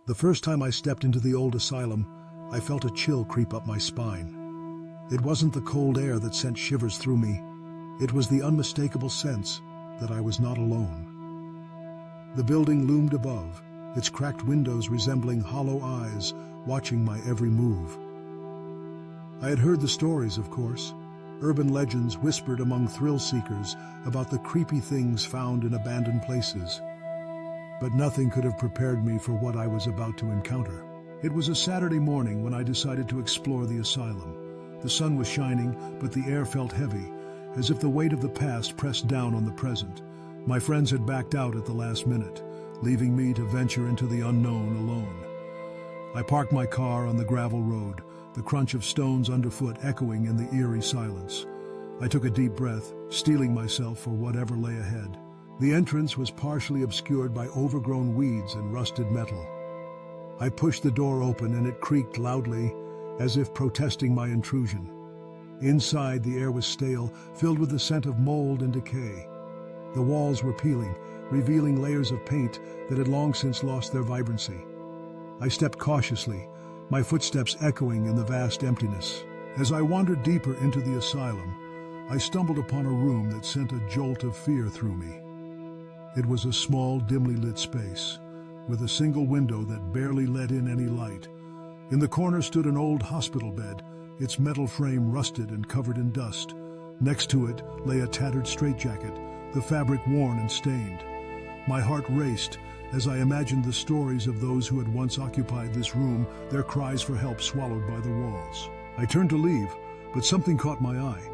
The first time I stepped into the old asylum, I felt a chill creep up my spine. It wasn't the cold air that sent shivers through me. It was the unmistakable sense that I was not alone. The building loomed above, its cracked windows resembling hollow eyes watching my every move. I had heard the stories, of course, urban legends whispered among thrill-seekers about the creepy things found in abandoned places. But nothing could have prepared me for what I was about to encounter. It was a Saturday morning when I decided to explore the asylum. The sun was shining, but the air felt heavy, as if the weight of the past pressed down on the present. My friends had backed out at the last minute, leaving me to venture into the unknown alone. I parked my car on the gravel road, the crunch of stones underfoot echoing in the eerie silence. I took a deep breath, steeling myself for whatever lay ahead. The entrance was partially obscured by overgrown weeds and rusted metal. I pushed the door open and it creaked loudly, as if protesting my intrusion. Inside, the air was stale, filled with the scent of mold and decay. The walls were peeling, revealing layers of paint that had long since lost their vibrancy. I stepped cautiously, my footsteps echoing in the vast emptiness. As I wandered deeper into the asylum, I stumbled upon a room that sent a jolt of fear through me. It was a small, dimly lit space, with a single window that barely let in any light. In the corner stood an old hospital bed, its metal frame rusted and covered in dust. Next to it lay a tattered straitjacket, the fabric worn and stained. My heart raced as I imagined the stories of those who had once occupied this room, their cries for help swallowed by the walls. I turned to leave, but something caught my eye.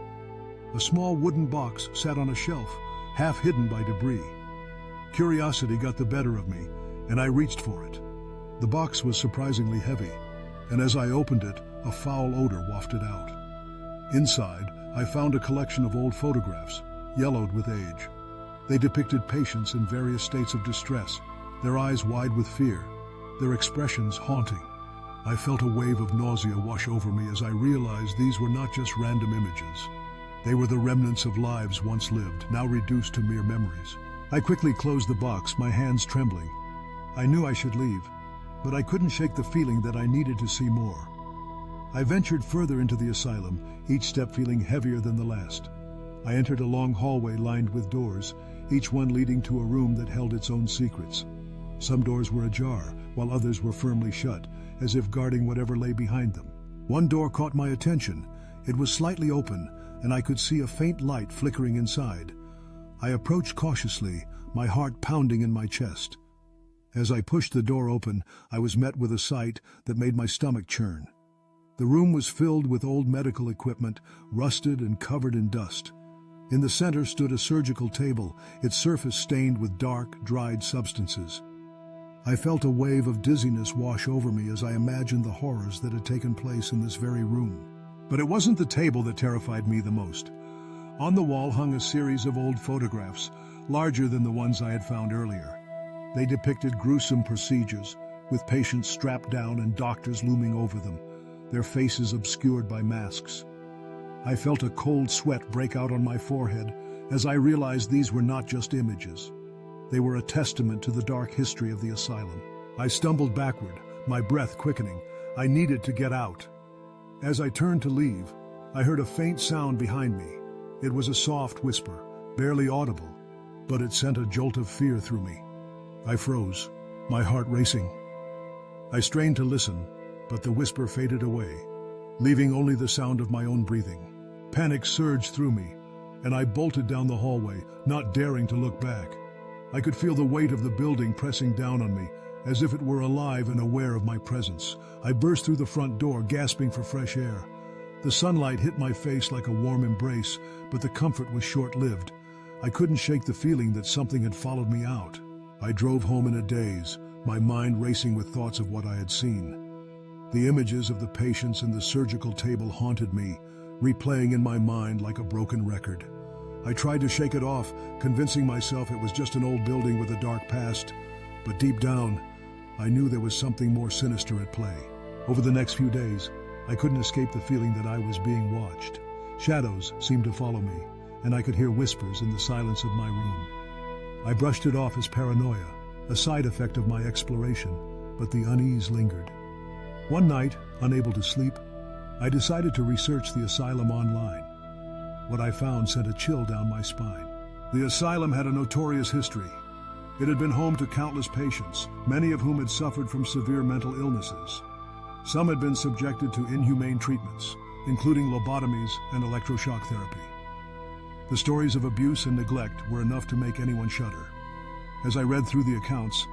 A small wooden box sat on a shelf, half hidden by debris. Curiosity got the better of me, and I reached for it. The box was surprisingly heavy, and as I opened it, a foul odor wafted out. Inside, I found a collection of old photographs, yellowed with age. They depicted patients in various states of distress, their eyes wide with fear, their expressions haunting. I felt a wave of nausea wash over me as I realized these were not just random images. They were the remnants of lives once lived, now reduced to mere memories. I quickly closed the box, my hands trembling. I knew I should leave, but I couldn't shake the feeling that I needed to see more. I ventured further into the asylum, each step feeling heavier than the last. I entered a long hallway lined with doors, each one leading to a room that held its own secrets. Some doors were ajar, while others were firmly shut, as if guarding whatever lay behind them. One door caught my attention. It was slightly open, and I could see a faint light flickering inside. I approached cautiously, my heart pounding in my chest. As I pushed the door open, I was met with a sight that made my stomach churn. The room was filled with old medical equipment, rusted and covered in dust. In the center stood a surgical table, its surface stained with dark, dried substances. I felt a wave of dizziness wash over me as I imagined the horrors that had taken place in this very room. But it wasn't the table that terrified me the most. On the wall hung a series of old photographs, larger than the ones I had found earlier. They depicted gruesome procedures, with patients strapped down and doctors looming over them, their faces obscured by masks. I felt a cold sweat break out on my forehead as I realized these were not just images. They were a testament to the dark history of the asylum. I stumbled backward, my breath quickening. I needed to get out. As I turned to leave, I heard a faint sound behind me. It was a soft whisper, barely audible, but it sent a jolt of fear through me. I froze, my heart racing. I strained to listen, but the whisper faded away, leaving only the sound of my own breathing. Panic surged through me, and I bolted down the hallway, not daring to look back. I could feel the weight of the building pressing down on me, as if it were alive and aware of my presence. I burst through the front door, gasping for fresh air. The sunlight hit my face like a warm embrace, but the comfort was short-lived. I couldn't shake the feeling that something had followed me out. I drove home in a daze, my mind racing with thoughts of what I had seen. The images of the patients and the surgical table haunted me, replaying in my mind like a broken record. I tried to shake it off, convincing myself it was just an old building with a dark past, but deep down, I knew there was something more sinister at play. Over the next few days, I couldn't escape the feeling that I was being watched. Shadows seemed to follow me, and I could hear whispers in the silence of my room. I brushed it off as paranoia, a side effect of my exploration, but the unease lingered. One night, unable to sleep, I decided to research the asylum online. What I found sent a chill down my spine. The asylum had a notorious history. It had been home to countless patients, many of whom had suffered from severe mental illnesses. Some had been subjected to inhumane treatments, including lobotomies and electroshock therapy. The stories of abuse and neglect were enough to make anyone shudder. As I read through the accounts,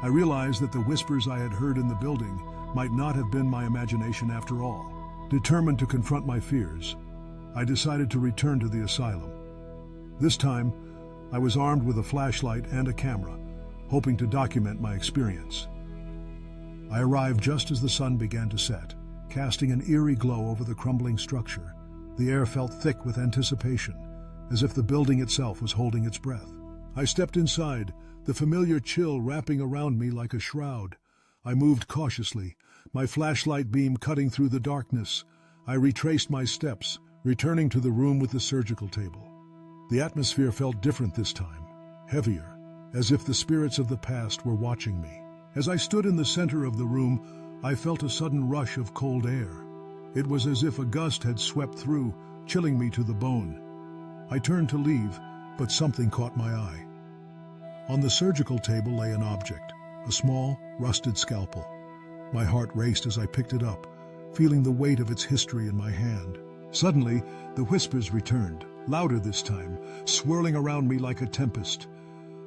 I realized that the whispers I had heard in the building might not have been my imagination after all. Determined to confront my fears, I decided to return to the asylum. This time, I was armed with a flashlight and a camera, hoping to document my experience. I arrived just as the sun began to set, casting an eerie glow over the crumbling structure. The air felt thick with anticipation, as if the building itself was holding its breath. I stepped inside, the familiar chill wrapping around me like a shroud. I moved cautiously, my flashlight beam cutting through the darkness. I retraced my steps, returning to the room with the surgical table. The atmosphere felt different this time, heavier, as if the spirits of the past were watching me. As I stood in the center of the room, I felt a sudden rush of cold air. It was as if a gust had swept through, chilling me to the bone. I turned to leave, but something caught my eye. On the surgical table lay an object, a small, rusted scalpel. My heart raced as I picked it up, feeling the weight of its history in my hand. Suddenly, the whispers returned, louder this time, swirling around me like a tempest.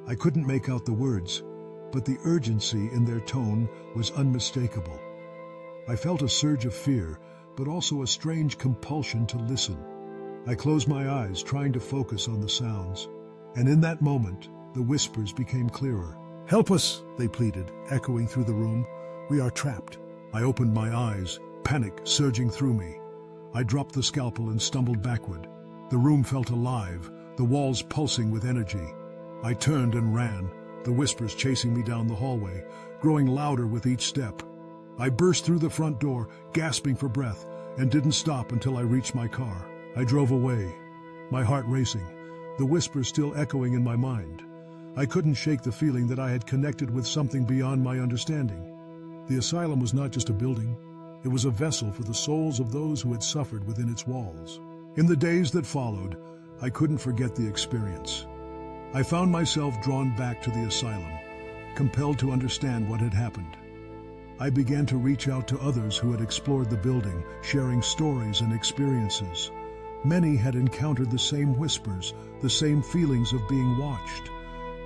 I couldn't make out the words, but the urgency in their tone was unmistakable. I felt a surge of fear, but also a strange compulsion to listen. I closed my eyes, trying to focus on the sounds. And in that moment, the whispers became clearer. "Help us," they pleaded, echoing through the room. "We are trapped." I opened my eyes, panic surging through me. I dropped the scalpel and stumbled backward. The room felt alive, the walls pulsing with energy. I turned and ran, the whispers chasing me down the hallway, growing louder with each step. I burst through the front door, gasping for breath, and didn't stop until I reached my car. I drove away, my heart racing, the whispers still echoing in my mind. I couldn't shake the feeling that I had connected with something beyond my understanding. The asylum was not just a building, it was a vessel for the souls of those who had suffered within its walls. In the days that followed, I couldn't forget the experience. I found myself drawn back to the asylum, compelled to understand what had happened. I began to reach out to others who had explored the building, sharing stories and experiences. Many had encountered the same whispers, the same feelings of being watched.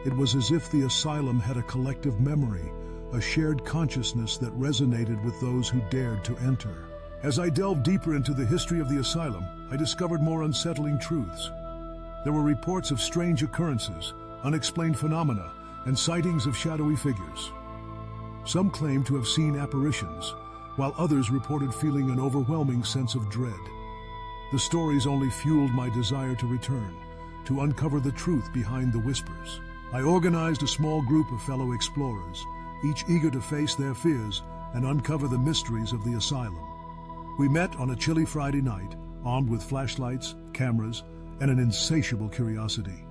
It was as if the asylum had a collective memory, a shared consciousness that resonated with those who dared to enter. As I delved deeper into the history of the asylum, I discovered more unsettling truths. There were reports of strange occurrences, unexplained phenomena, and sightings of shadowy figures. Some claimed to have seen apparitions, while others reported feeling an overwhelming sense of dread. The stories only fueled my desire to return, to uncover the truth behind the whispers. I organized a small group of fellow explorers, each eager to face their fears and uncover the mysteries of the asylum. We met on a chilly Friday night, armed with flashlights, cameras, and an insatiable curiosity.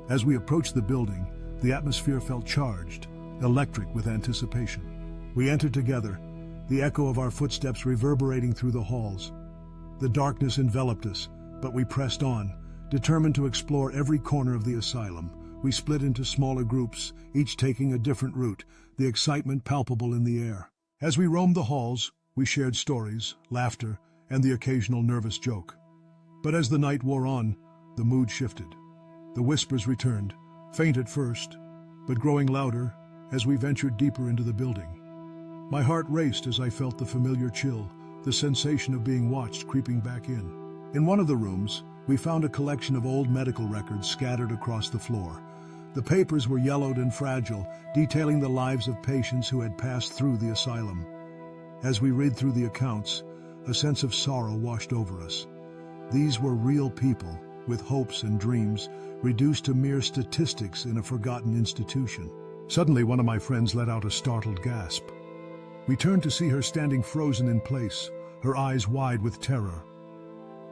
As we approached the building, the atmosphere felt charged, electric with anticipation. We entered together, the echo of our footsteps reverberating through the halls. The darkness enveloped us, but we pressed on, determined to explore every corner of the asylum. We split into smaller groups, each taking a different route, the excitement palpable in the air. As we roamed the halls, we shared stories, laughter, and the occasional nervous joke. But as the night wore on, the mood shifted. The whispers returned, faint at first, but growing louder as we ventured deeper into the building. My heart raced as I felt the familiar chill, the sensation of being watched creeping back in. In one of the rooms, we found a collection of old medical records scattered across the floor. The papers were yellowed and fragile, detailing the lives of patients who had passed through the asylum. As we read through the accounts, a sense of sorrow washed over us. These were real people, with hopes and dreams, reduced to mere statistics in a forgotten institution. Suddenly, one of my friends let out a startled gasp. We turned to see her standing frozen in place, her eyes wide with terror.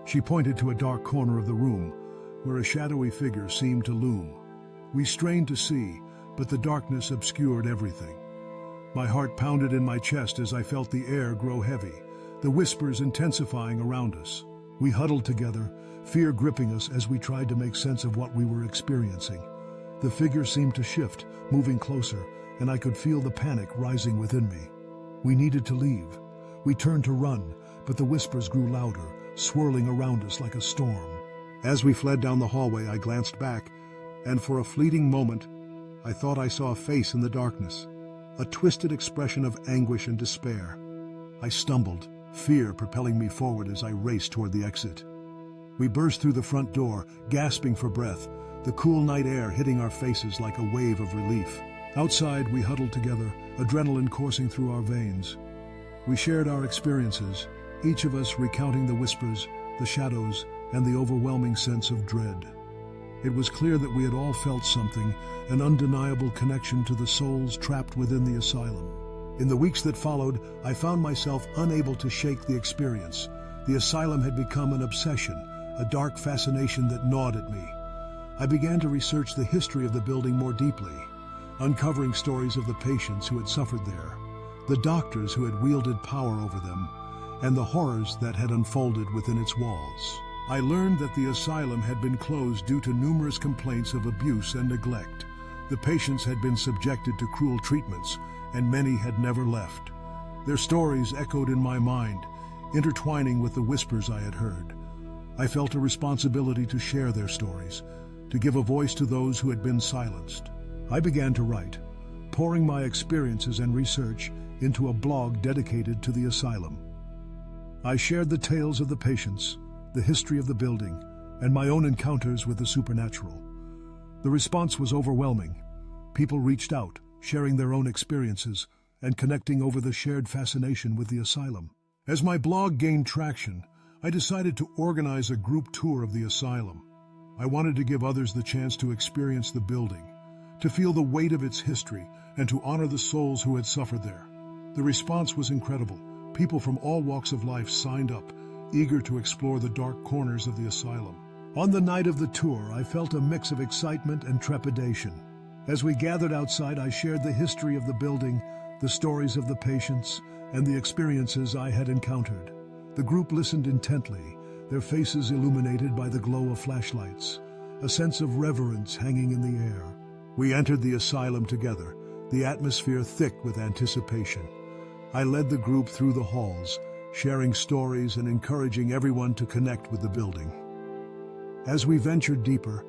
She pointed to a dark corner of the room, where a shadowy figure seemed to loom. We strained to see, but the darkness obscured everything. My heart pounded in my chest as I felt the air grow heavy, the whispers intensifying around us. We huddled together, fear gripping us as we tried to make sense of what we were experiencing. The figure seemed to shift, moving closer, and I could feel the panic rising within me. We needed to leave. We turned to run, but the whispers grew louder, swirling around us like a storm. As we fled down the hallway, I glanced back, and for a fleeting moment, I thought I saw a face in the darkness, a twisted expression of anguish and despair. I stumbled, fear propelling me forward as I raced toward the exit. We burst through the front door, gasping for breath, the cool night air hitting our faces like a wave of relief. Outside, we huddled together, adrenaline coursing through our veins. We shared our experiences, each of us recounting the whispers, the shadows, and the overwhelming sense of dread. It was clear that we had all felt something, an undeniable connection to the souls trapped within the asylum. In the weeks that followed, I found myself unable to shake the experience. The asylum had become an obsession, a dark fascination that gnawed at me. I began to research the history of the building more deeply, uncovering stories of the patients who had suffered there, the doctors who had wielded power over them, and the horrors that had unfolded within its walls. I learned that the asylum had been closed due to numerous complaints of abuse and neglect. The patients had been subjected to cruel treatments, and many had never left. Their stories echoed in my mind, intertwining with the whispers I had heard. I felt a responsibility to share their stories, to give a voice to those who had been silenced. I began to write, pouring my experiences and research into a blog dedicated to the asylum. I shared the tales of the patients, the history of the building, and my own encounters with the supernatural. The response was overwhelming. People reached out, sharing their own experiences and connecting over the shared fascination with the asylum. As my blog gained traction, I decided to organize a group tour of the asylum. I wanted to give others the chance to experience the building, to feel the weight of its history, and to honor the souls who had suffered there. The response was incredible. People from all walks of life signed up, eager to explore the dark corners of the asylum. On the night of the tour, I felt a mix of excitement and trepidation. As we gathered outside, I shared the history of the building, the stories of the patients, and the experiences I had encountered. The group listened intently, their faces illuminated by the glow of flashlights, a sense of reverence hanging in the air. We entered the asylum together, the atmosphere thick with anticipation. I led the group through the halls, sharing stories and encouraging everyone to connect with the building. As we ventured deeper,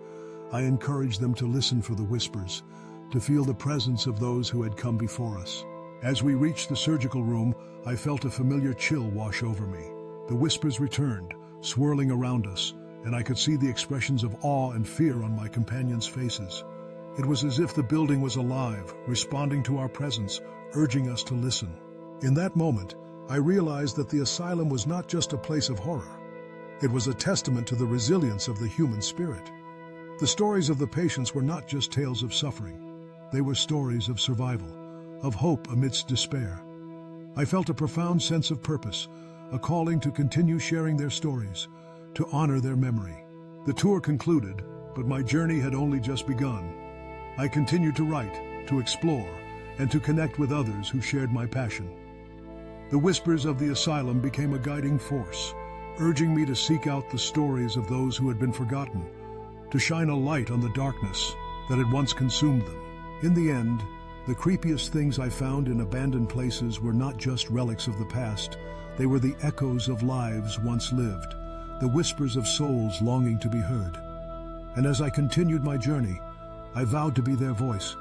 I encouraged them to listen for the whispers, to feel the presence of those who had come before us. As we reached the surgical room, I felt a familiar chill wash over me. The whispers returned, swirling around us, and I could see the expressions of awe and fear on my companions' faces. It was as if the building was alive, responding to our presence, urging us to listen. In that moment, I realized that the asylum was not just a place of horror. It was a testament to the resilience of the human spirit. The stories of the patients were not just tales of suffering. They were stories of survival, of hope amidst despair. I felt a profound sense of purpose, a calling to continue sharing their stories, to honor their memory. The tour concluded, but my journey had only just begun. I continued to write, to explore, and to connect with others who shared my passion. The whispers of the asylum became a guiding force, urging me to seek out the stories of those who had been forgotten, to shine a light on the darkness that had once consumed them. In the end, the creepiest things I found in abandoned places were not just relics of the past, they were the echoes of lives once lived, the whispers of souls longing to be heard. And as I continued my journey, I vowed to be their voice,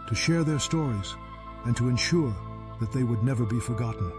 to share their stories, and to ensure that they would never be forgotten.